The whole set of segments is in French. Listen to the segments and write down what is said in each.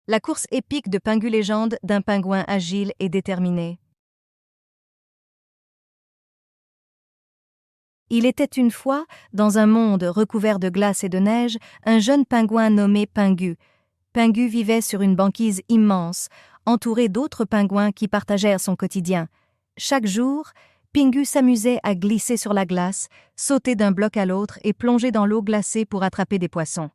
La course épique de Pingu, légende d'un pingouin agile et déterminé. Il était une fois, dans un monde recouvert de glace et de neige, un jeune pingouin nommé Pingu. Pingu vivait sur une banquise immense, entouré d'autres pingouins qui partagèrent son quotidien. Chaque jour, Pingu s'amusait à glisser sur la glace, sauter d'un bloc à l'autre et plonger dans l'eau glacée pour attraper des poissons.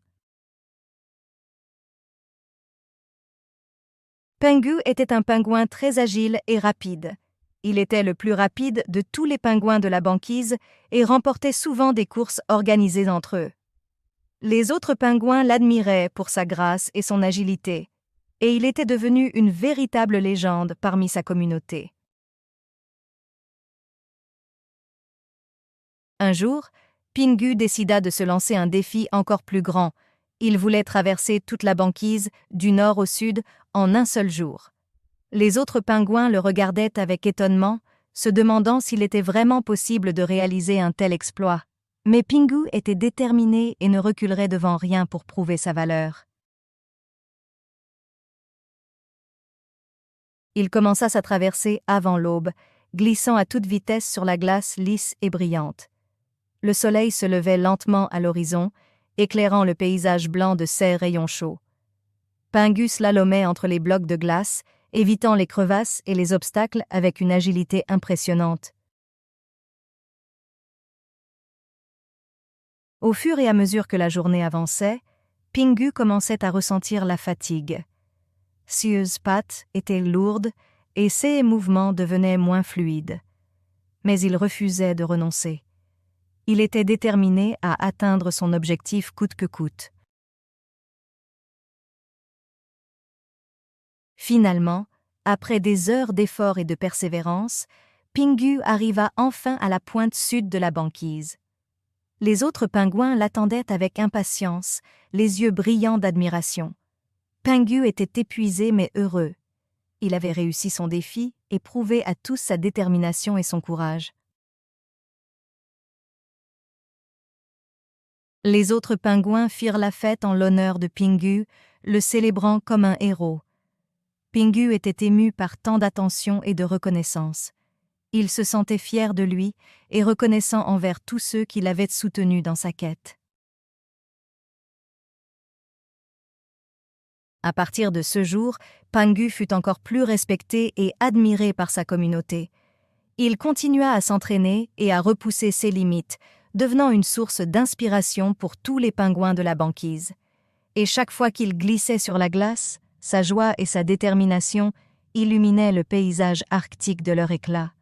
Pingu était un pingouin très agile et rapide. Il était le plus rapide de tous les pingouins de la banquise et remportait souvent des courses organisées entre eux. Les autres pingouins l'admiraient pour sa grâce et son agilité, et il était devenu une véritable légende parmi sa communauté. Un jour, Pingu décida de se lancer un défi encore plus grand. Il voulait traverser toute la banquise, du nord au sud, en un seul jour. Les autres pingouins le regardaient avec étonnement, se demandant s'il était vraiment possible de réaliser un tel exploit. Mais Pingu était déterminé et ne reculerait devant rien pour prouver sa valeur. Il commença sa traversée avant l'aube, glissant à toute vitesse sur la glace lisse et brillante. Le soleil se levait lentement à l'horizon, éclairant le paysage blanc de ses rayons chauds. Pingu slalomait entre les blocs de glace, évitant les crevasses et les obstacles avec une agilité impressionnante. Au fur et à mesure que la journée avançait, Pingu commençait à ressentir la fatigue. Ses pattes étaient lourdes et ses mouvements devenaient moins fluides. Mais il refusait de renoncer. Il était déterminé à atteindre son objectif coûte que coûte. Finalement, après des heures d'efforts et de persévérance, Pingu arriva enfin à la pointe sud de la banquise. Les autres pingouins l'attendaient avec impatience, les yeux brillants d'admiration. Pingu était épuisé mais heureux. Il avait réussi son défi et prouvé à tous sa détermination et son courage. Les autres pingouins firent la fête en l'honneur de Pingu, le célébrant comme un héros. Pingu était ému par tant d'attention et de reconnaissance. Il se sentait fier de lui et reconnaissant envers tous ceux qui l'avaient soutenu dans sa quête. À partir de ce jour, Pingu fut encore plus respecté et admiré par sa communauté. Il continua à s'entraîner et à repousser ses limites, devenant une source d'inspiration pour tous les pingouins de la banquise. Et chaque fois qu'il glissait sur la glace, sa joie et sa détermination illuminaient le paysage arctique de leur éclat.